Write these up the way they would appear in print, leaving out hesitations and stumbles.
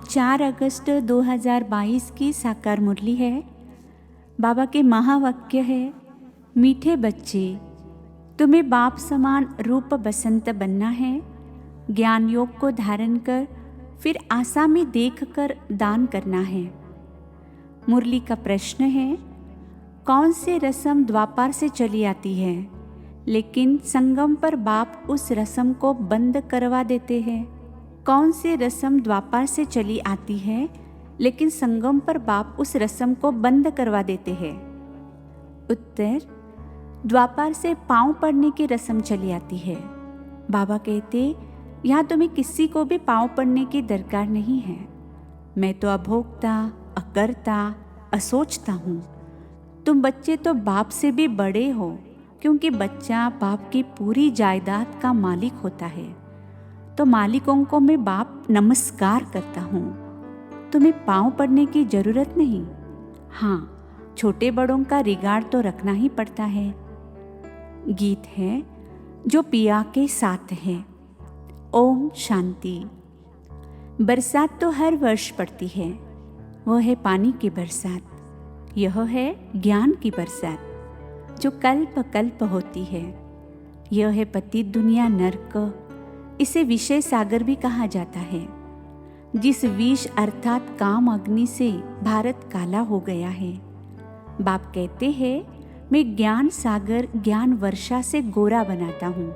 4 अगस्त 2022 की साकार मुरली है। बाबा के महावाक्य है, मीठे बच्चे, तुम्हें बाप समान रूप बसंत बनना है। ज्ञान योग को धारण कर फिर आशा में देख कर दान करना है। मुरली का प्रश्न है, कौन से रस्म द्वापार से चली आती है, लेकिन संगम पर बाप उस रस्म को बंद करवा देते हैं। कौन सी रस्म द्वापार से चली आती है, लेकिन संगम पर बाप उस रस्म को बंद करवा देते हैं? उत्तर, द्वापार से पांव पड़ने की रस्म चली आती है। बाबा कहते, यहाँ तुम्हें किसी को भी पांव पड़ने की दरकार नहीं है। मैं तो अभोक्ता, अकर्ता, असोचता हूँ। तुम बच्चे तो बाप से भी बड़े हो, क्योंकि बच्चा बाप की पूरी जायदाद का मालिक होता है। तो मालिकों को मैं बाप नमस्कार करता हूँ। तुम्हें पांव पड़ने की जरूरत नहीं। हाँ, छोटे बड़ों का रिगार्ड तो रखना ही पड़ता है। गीत है जो पिया के साथ है। ओम शांति। बरसात तो हर वर्ष पड़ती है, वह है पानी की बरसात। यह है ज्ञान की बरसात जो कल्प कल्प होती है। यह है पतित दुनिया नर्क, इसे विषय सागर भी कहा जाता है। जिस विष अर्थात काम अग्नि से भारत काला हो गया है। बाप कहते हैं, मैं ज्ञान सागर ज्ञान वर्षा से गोरा बनाता हूँ।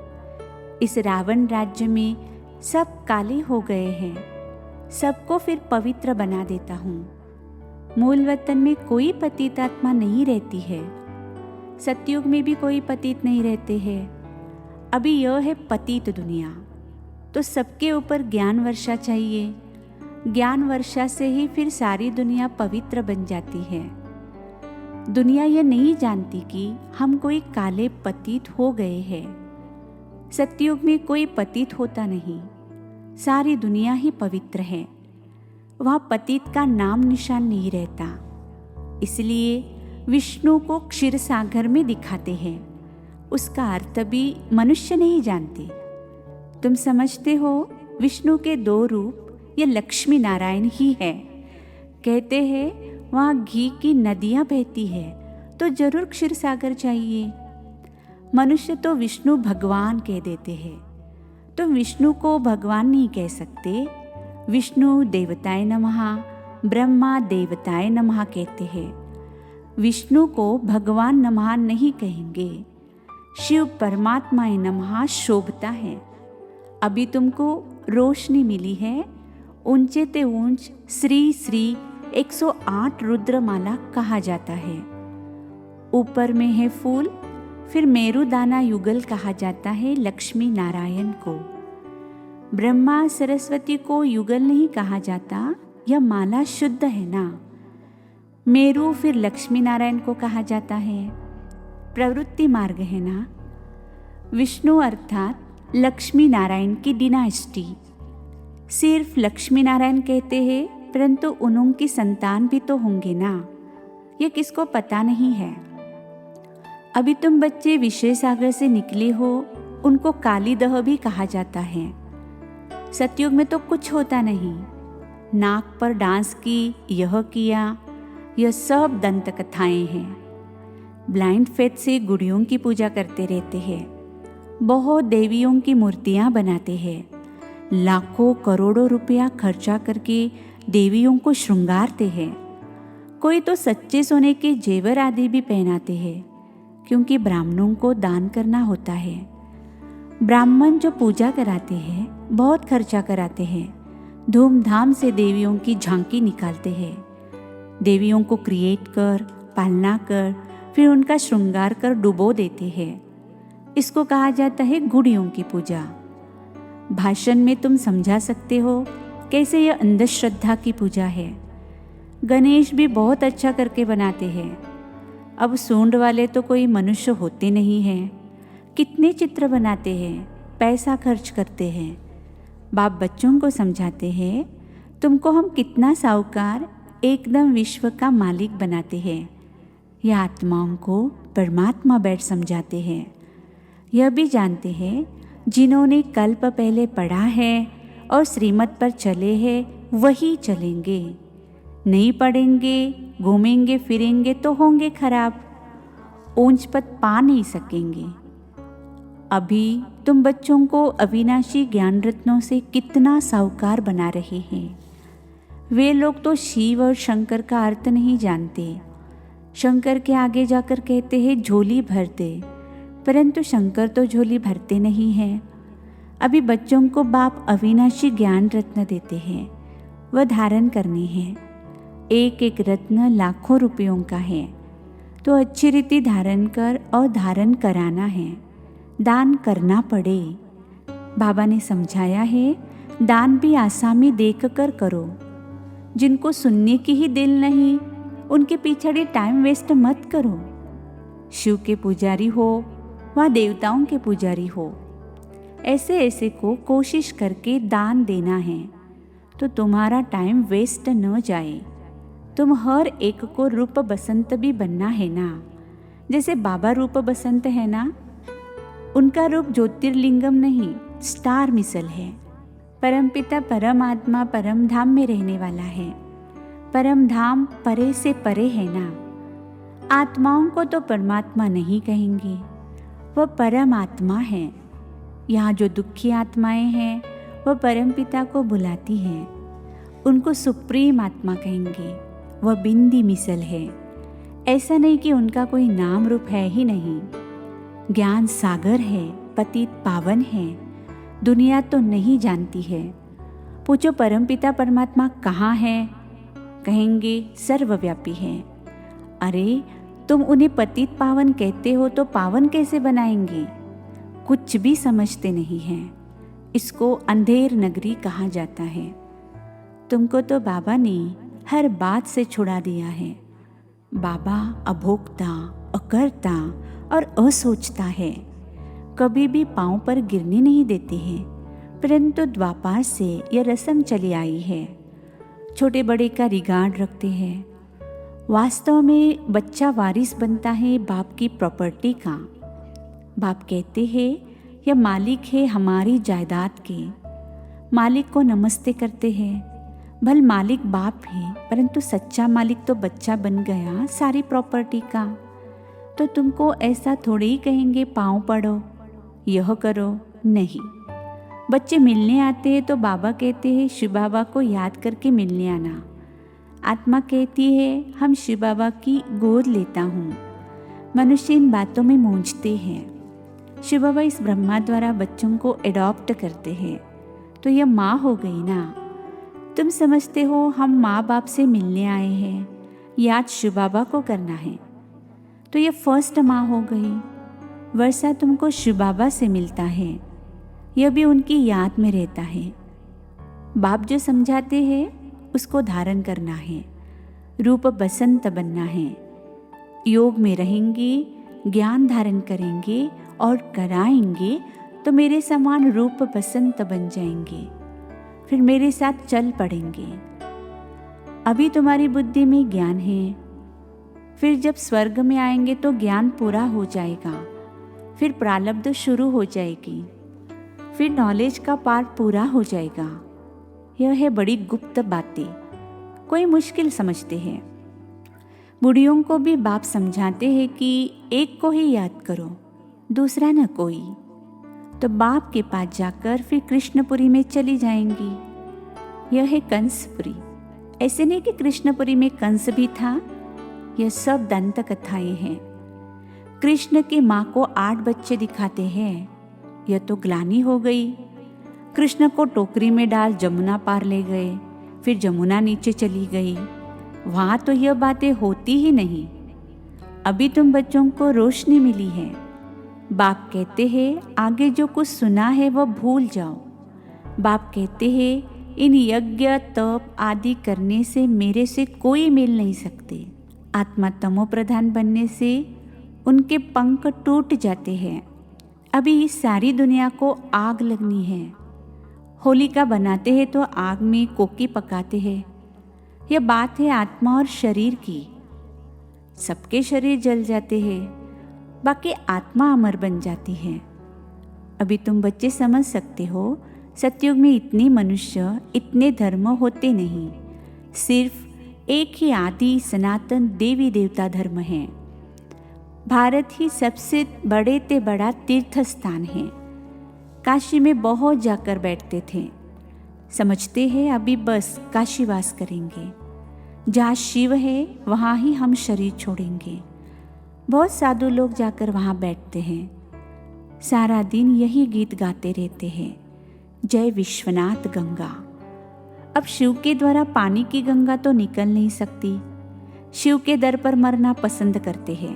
इस रावण राज्य में सब काले हो गए हैं, सबको फिर पवित्र बना देता हूँ। मूल वतन में कोई पतित आत्मा नहीं रहती है। सतयुग में भी कोई पतित नहीं रहते हैं। अभी यह है पतित दुनिया, तो सबके ऊपर ज्ञान वर्षा चाहिए। ज्ञान वर्षा से ही फिर सारी दुनिया पवित्र बन जाती है। दुनिया यह नहीं जानती कि हम कोई काले पतित हो गए हैं। सतयुग में कोई पतित होता नहीं, सारी दुनिया ही पवित्र है। वहाँ पतित का नाम निशान नहीं रहता। इसलिए विष्णु को क्षीर सागर में दिखाते हैं। उसका अर्थ भी मनुष्य नहीं जानते। तुम समझते हो विष्णु के 2 रूप ये लक्ष्मी नारायण ही है। कहते हैं वहाँ घी की नदियाँ बहती है, तो जरूर क्षीर सागर चाहिए। मनुष्य तो विष्णु भगवान कह देते हैं। तुम विष्णु को भगवान नहीं कह सकते। विष्णु देवताय नमः, ब्रह्मा देवताय नमः कहते हैं। विष्णु को भगवान नमः नहीं कहेंगे। शिव परमात्माय नमः शोभता है। अभी तुमको रोशनी मिली है। ऊंचे ते ऊंच श्री श्री 108 रुद्रमाला कहा जाता है। ऊपर में है फूल, फिर मेरुदाना युगल कहा जाता है लक्ष्मी नारायण को। ब्रह्मा सरस्वती को युगल नहीं कहा जाता, यह माला शुद्ध है ना। मेरु फिर लक्ष्मी नारायण को कहा जाता है, प्रवृत्ति मार्ग है ना। विष्णु अर्थात लक्ष्मी नारायण की डिनास्टी। सिर्फ लक्ष्मी नारायण कहते हैं, परंतु उनकी संतान भी तो होंगे ना, ये किसको पता नहीं है। अभी तुम बच्चे विषय सागर से निकले हो, उनको काली दह भी कहा जाता है। सतयुग में तो कुछ होता नहीं। नाक पर डांस की, यह किया, यह सब दंत कथाएं हैं। ब्लाइंड फेथ से गुड़ियों की पूजा करते रहते हैं। बहुत देवियों की मूर्तियां बनाते हैं। लाखों करोड़ों रुपया खर्चा करके देवियों को श्रृंगारते हैं। कोई तो सच्चे सोने के जेवर आदि भी पहनाते हैं, क्योंकि ब्राह्मणों को दान करना होता है। ब्राह्मण जो पूजा कराते हैं बहुत खर्चा कराते हैं। धूमधाम से देवियों की झांकी निकालते हैं। देवियों को क्रिएट कर, पालना कर, फिर उनका श्रृंगार कर डुबो देते हैं। इसको कहा जाता है गुड़ियों की पूजा। भाषण में तुम समझा सकते हो कैसे यह अंधश्रद्धा की पूजा है। गणेश भी बहुत अच्छा करके बनाते हैं। अब सूंड वाले तो कोई मनुष्य होते नहीं हैं। कितने चित्र बनाते हैं, पैसा खर्च करते हैं। बाप बच्चों को समझाते हैं, तुमको हम कितना साहूकार एकदम विश्व का मालिक बनाते हैं। यह आत्माओं को परमात्मा बैठ समझाते हैं। यह भी जानते हैं जिन्होंने कल्प पहले पढ़ा है और श्रीमत पर चले हैं, वही चलेंगे। नहीं पढ़ेंगे, घूमेंगे फिरेंगे तो होंगे खराब, ऊंच पद पा नहीं सकेंगे। अभी तुम बच्चों को अविनाशी ज्ञान रत्नों से कितना साहूकार बना रहे हैं। वे लोग तो शिव और शंकर का अर्थ नहीं जानते। शंकर के आगे जाकर कहते हैं झोली भर दे, परंतु शंकर तो झोली भरते नहीं हैं। अभी बच्चों को बाप अविनाशी ज्ञान रत्न देते हैं, वह धारण करने हैं। एक एक रत्न लाखों रुपयों का है, तो अच्छी रीति धारण कर और धारण कराना है। दान करना पड़े। बाबा ने समझाया है, दान भी आसामी देख कर करो। जिनको सुनने की ही दिल नहीं, उनके पीछे टाइम वेस्ट मत करो। शिव के पुजारी हो व देवताओं के पुजारी हो, ऐसे ऐसे को कोशिश करके दान देना है, तो तुम्हारा टाइम वेस्ट न जाए। तुम हर एक को रूप बसंत भी बनना है ना। जैसे बाबा रूप बसंत है ना, उनका रूप ज्योतिर्लिंगम नहीं, स्टार मिसल है। परमपिता परमात्मा परम धाम में रहने वाला है। परम धाम परे से परे है ना। आत्माओं को तो परमात्मा नहीं कहेंगे, वह परमात्मा है। यहाँ जो दुखी आत्माएं हैं वह परमपिता को बुलाती हैं, उनको सुप्रीम आत्मा कहेंगे। वह बिंदी मिसल है। ऐसा नहीं कि उनका कोई नाम रूप है ही नहीं। ज्ञान सागर है, पतित पावन है, दुनिया तो नहीं जानती है। पूछो परमपिता परमात्मा कहाँ है, कहेंगे सर्वव्यापी है। अरे तुम उन्हें पतित पावन कहते हो तो पावन कैसे बनाएंगे? कुछ भी समझते नहीं हैं। इसको अंधेर नगरी कहा जाता है। तुमको तो बाबा ने हर बात से छुड़ा दिया है। बाबा अभोक्ता, अकर्ता और असोचता है। कभी भी पांव पर गिरने नहीं देते हैं, परंतु द्वापार से यह रस्म चली आई है। छोटे बड़े का रिगार्ड रखते हैं। वास्तव में बच्चा वारिस बनता है बाप की प्रॉपर्टी का। बाप कहते हैं यह मालिक है हमारी जायदाद के। मालिक को नमस्ते करते हैं। भल मालिक बाप है, परंतु सच्चा मालिक तो बच्चा बन गया सारी प्रॉपर्टी का। तो तुमको ऐसा थोड़े ही कहेंगे पाँव पड़ो, यह करो, नहीं। बच्चे मिलने आते हैं तो बाबा कहते हैं शिव बाबा को याद करके मिलने आना। आत्मा कहती है हम शिव बाबा की गोद लेता हूँ। मनुष्य इन बातों में मूंझते हैं। शिव बाबा इस ब्रह्मा द्वारा बच्चों को एडॉप्ट करते हैं, तो यह माँ हो गई ना। तुम समझते हो हम माँ बाप से मिलने आए हैं, याद शिव बाबा को करना है, तो यह फर्स्ट माँ हो गई। वर्षा तुमको शिव बाबा से मिलता है, यह भी उनकी याद में रहता है। बाप जो समझाते हैं उसको धारण करना है, रूप बसंत बनना है। योग में रहेंगे, ज्ञान धारण करेंगे और कराएंगे तो मेरे समान रूप बसंत बन जाएंगे। फिर मेरे साथ चल पड़ेंगे। अभी तुम्हारी बुद्धि में ज्ञान है, फिर जब स्वर्ग में आएंगे तो ज्ञान पूरा हो जाएगा। फिर प्रारब्ध शुरू हो जाएगी, फिर नॉलेज का पार्ट पूरा हो जाएगा। यह है बड़ी गुप्त बातें, कोई मुश्किल समझते हैं। बूढ़ियों को भी बाप समझाते हैं कि एक को ही याद करो, दूसरा न कोई। तो बाप के पास जाकर फिर कृष्णपुरी में चली जाएंगी। यह है कंसपुरी। ऐसे नहीं कि कृष्णपुरी में कंस भी था, यह सब दंत कथाएं हैं। कृष्ण की माँ को 8 बच्चे दिखाते हैं, यह तो ग्लानि हो गई। कृष्ण को टोकरी में डाल जमुना पार ले गए, फिर जमुना नीचे चली गई। वहाँ तो यह बातें होती ही नहीं। अभी तुम बच्चों को रोशनी मिली है। बाप कहते हैं आगे जो कुछ सुना है वह भूल जाओ। बाप कहते हैं इन यज्ञ तप आदि करने से मेरे से कोई मिल नहीं सकते। आत्मा तमो प्रधान बनने से उनके पंख टूट जाते हैं। अभी इस सारी दुनिया को आग लगनी है। होलिका बनाते हैं तो आग में कोकी पकाते हैं। यह बात है आत्मा और शरीर की। सबके शरीर जल जाते हैं, बाकी आत्मा अमर बन जाती है। अभी तुम बच्चे समझ सकते हो, सतयुग में इतने मनुष्य, इतने धर्म होते नहीं। सिर्फ एक ही आदि सनातन देवी देवता धर्म है। भारत ही सबसे बड़े ते बड़ा तीर्थ स्थान है। काशी में बहुत जाकर बैठते थे। समझते हैं अभी बस काशीवास करेंगे। जहाँ शिव है वहाँ ही हम शरीर छोड़ेंगे। बहुत साधु लोग जाकर वहाँ बैठते हैं। सारा दिन यही गीत गाते रहते हैं, जय विश्वनाथ गंगा। अब शिव के द्वारा पानी की गंगा तो निकल नहीं सकती। शिव के दर पर मरना पसंद करते हैं।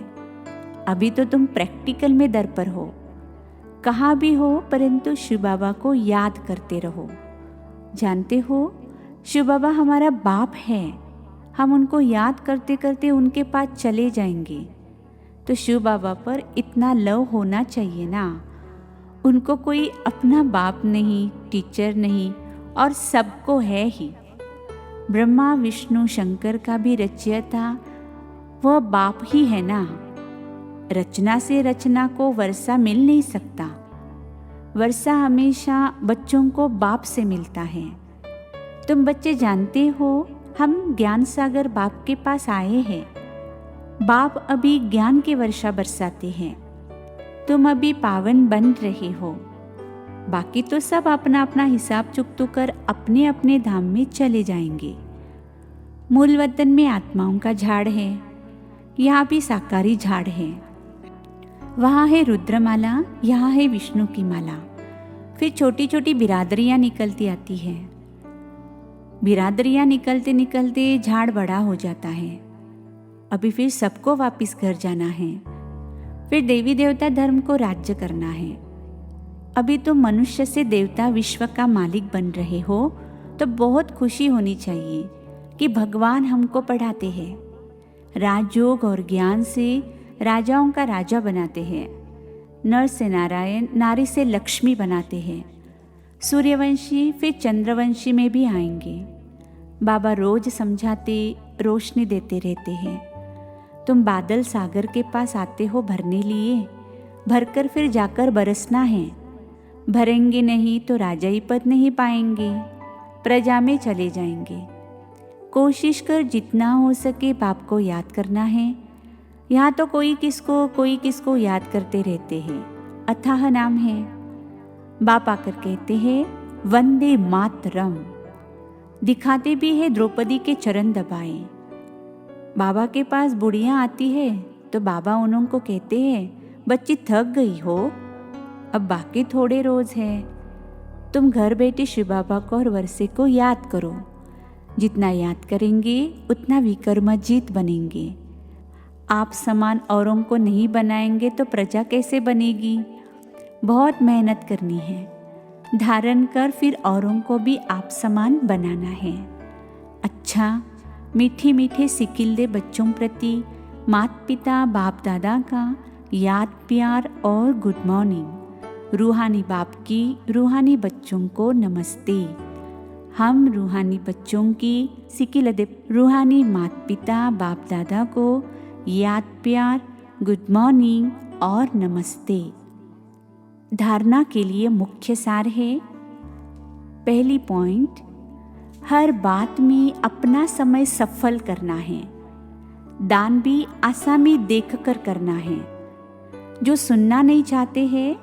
अभी तो तुम प्रैक्टिकल में दर पर हो, कहाँ भी हो, परंतु शिव बाबा को याद करते रहो। जानते हो, शिव बाबा हमारा बाप है। हम उनको याद करते करते उनके पास चले जाएंगे। तो शिव बाबा पर इतना लव होना चाहिए ना। उनको कोई अपना बाप नहीं, टीचर नहीं, और सबको है ही। ब्रह्मा विष्णु शंकर का भी रचयिता वह बाप ही है ना। रचना से रचना को वर्षा मिल नहीं सकता। वर्षा हमेशा बच्चों को बाप से मिलता है। तुम बच्चे जानते हो, हम ज्ञान सागर बाप के पास आए हैं। बाप अभी ज्ञान की वर्षा बरसाते हैं। तुम अभी पावन बन रहे हो। बाकी तो सब अपना अपना हिसाब चुकतू कर अपने अपने धाम में चले जाएंगे। मूल वतन में आत्माओं का झाड़ है, यहाँ भी साकारी झाड़ है। वहाँ है रुद्रमाला, यहाँ है विष्णु की माला। फिर छोटी छोटी बिरादरियाँ निकलती आती हैं। बिरादरियाँ निकलते निकलते झाड़ बड़ा हो जाता है। अभी फिर सबको वापस घर जाना है। फिर देवी देवता धर्म को राज्य करना है। अभी तो मनुष्य से देवता विश्व का मालिक बन रहे हो, तो बहुत खुशी होनी चाहिए कि भगवान हमको पढ़ाते हैं। राजयोग और ज्ञान से राजाओं का राजा बनाते हैं। नर से नारायण, नारी से लक्ष्मी बनाते हैं। सूर्यवंशी फिर चंद्रवंशी में भी आएंगे। बाबा रोज समझाते, रोशनी देते रहते हैं। तुम बादल सागर के पास आते हो भरने लिए, भरकर फिर जाकर बरसना है। भरेंगे नहीं तो राजाई पद नहीं पाएंगे, प्रजा में चले जाएंगे। कोशिश कर जितना हो सके बाप को याद करना है। यहाँ तो कोई किसको याद करते रहते हैं। अथाह नाम है। बाप आकर कहते हैं वंदे मातरम। दिखाते भी है द्रौपदी के चरण दबाए। बाबा के पास बुढ़ियाँ आती है तो बाबा उन्हों को कहते हैं बच्ची थक गई हो, अब बाकी थोड़े रोज है। तुम घर बैठे शिव बाबा को और वर्षे को याद करो। जितना याद करेंगे उतना विक्रमजीत बनेंगे। आप समान औरों को नहीं बनाएंगे तो प्रजा कैसे बनेगी। बहुत मेहनत करनी है। धारण कर फिर औरों को भी आप समान बनाना है। अच्छा, मीठे मीठे सिकिल्दे बच्चों प्रति माता पिता बाप दादा का याद प्यार और गुड मॉर्निंग। रूहानी बाप की रूहानी बच्चों को नमस्ते। हम रूहानी बच्चों की सिकिल्दे रूहानी माता पिता बाप दादा को याद प्यार, गुड मॉर्निंग और नमस्ते। धारणा के लिए मुख्य सार है। पहली पॉइंट, हर बात में अपना समय सफल करना है। दान भी आसामी देखकर करना है। जो सुनना नहीं चाहते हैं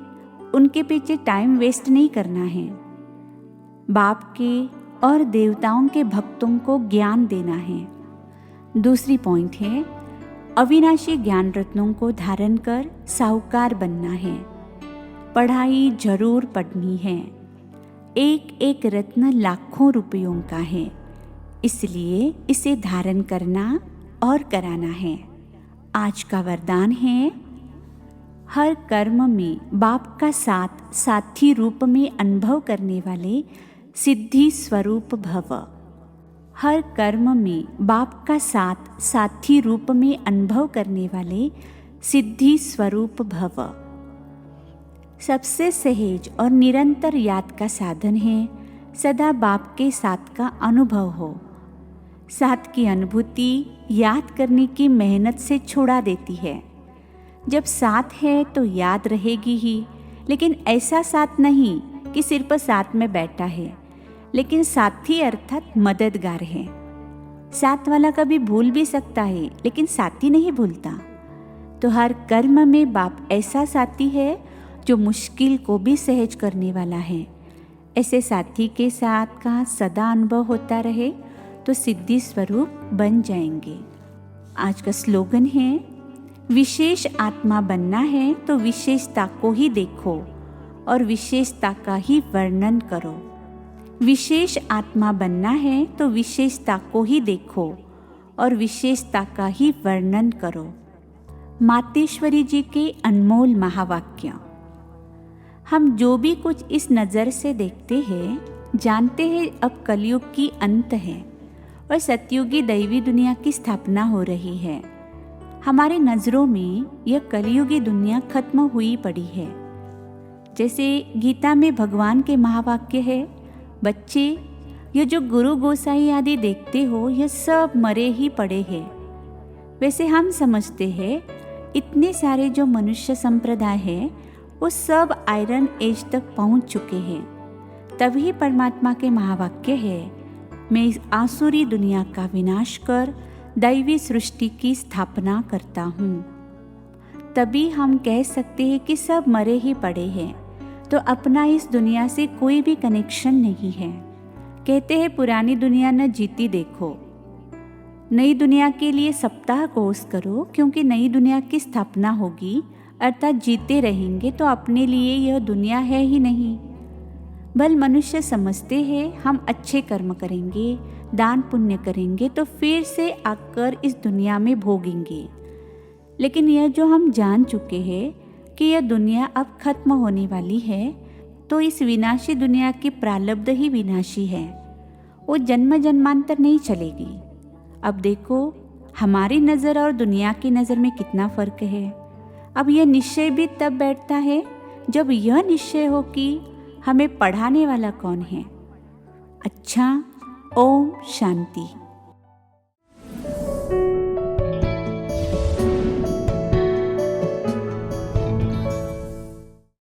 उनके पीछे टाइम वेस्ट नहीं करना है। बाप के और देवताओं के भक्तों को ज्ञान देना है। दूसरी पॉइंट है, अविनाशी ज्ञान रत्नों को धारण कर साहूकार बनना है। पढ़ाई जरूर पढ़नी है। एक एक रत्न लाखों रुपयों का है, इसलिए इसे धारण करना और कराना है। आज का वरदान है, हर कर्म में बाप का साथ साथी रूप में अनुभव करने वाले सिद्धि स्वरूप भव। हर कर्म में बाप का साथ साथी रूप में अनुभव करने वाले सिद्धि स्वरूप भव। सबसे सहज और निरंतर याद का साधन है सदा बाप के साथ का अनुभव हो। साथ की अनुभूति याद करने की मेहनत से छुड़ा देती है। जब साथ है तो याद रहेगी ही, लेकिन ऐसा साथ नहीं कि सिर पर साथ में बैठा है, लेकिन साथी अर्थात मददगार है। साथ वाला कभी भूल भी सकता है, लेकिन साथी नहीं भूलता। तो हर कर्म में बाप ऐसा साथी है जो मुश्किल को भी सहज करने वाला है। ऐसे साथी के साथ का सदा अनुभव होता रहे तो सिद्धि स्वरूप बन जाएंगे। आज का स्लोगन है, विशेष आत्मा बनना है तो विशेषता को ही देखो और विशेषता का ही वर्णन करो। विशेष आत्मा बनना है तो विशेषता को ही देखो और विशेषता का ही वर्णन करो। मातेश्वरी जी के अनमोल महावाक्य। हम जो भी कुछ इस नज़र से देखते हैं, जानते हैं अब कलयुग की अंत है और सतयुगी दैवी दुनिया की स्थापना हो रही है। हमारी नज़रों में यह कलयुगी दुनिया खत्म हुई पड़ी है। जैसे गीता में भगवान के महावाक्य है, बच्चे ये जो गुरु गोसाई आदि देखते हो यह सब मरे ही पड़े हैं। वैसे हम समझते हैं इतने सारे जो मनुष्य संप्रदाय है वो सब आयरन एज तक पहुंच चुके हैं। तभी परमात्मा के महावाक्य है, मैं इस आसुरी दुनिया का विनाश कर दैवी सृष्टि की स्थापना करता हूँ। तभी हम कह सकते हैं कि सब मरे ही पड़े हैं, तो अपना इस दुनिया से कोई भी कनेक्शन नहीं है। कहते हैं पुरानी दुनिया न जीती देखो। नई दुनिया के लिए सप्ताह कोर्स करो, क्योंकि नई दुनिया की स्थापना होगी, अर्थात जीते रहेंगे तो अपने लिए यह दुनिया है ही नहीं। बल मनुष्य समझते हैं हम अच्छे कर्म करेंगे, दान पुण्य करेंगे तो फिर से आकर इस दुनिया में भोगेंगे। लेकिन यह जो हम जान चुके हैं कि यह दुनिया अब खत्म होने वाली है, तो इस विनाशी दुनिया की प्रारब्ध ही विनाशी है, वो जन्म जन्मांतर नहीं चलेगी। अब देखो हमारी नज़र और दुनिया की नज़र में कितना फ़र्क है। अब यह निश्चय भी तब बैठता है जब यह निश्चय हो कि हमें पढ़ाने वाला कौन है। अच्छा, ओम शांति।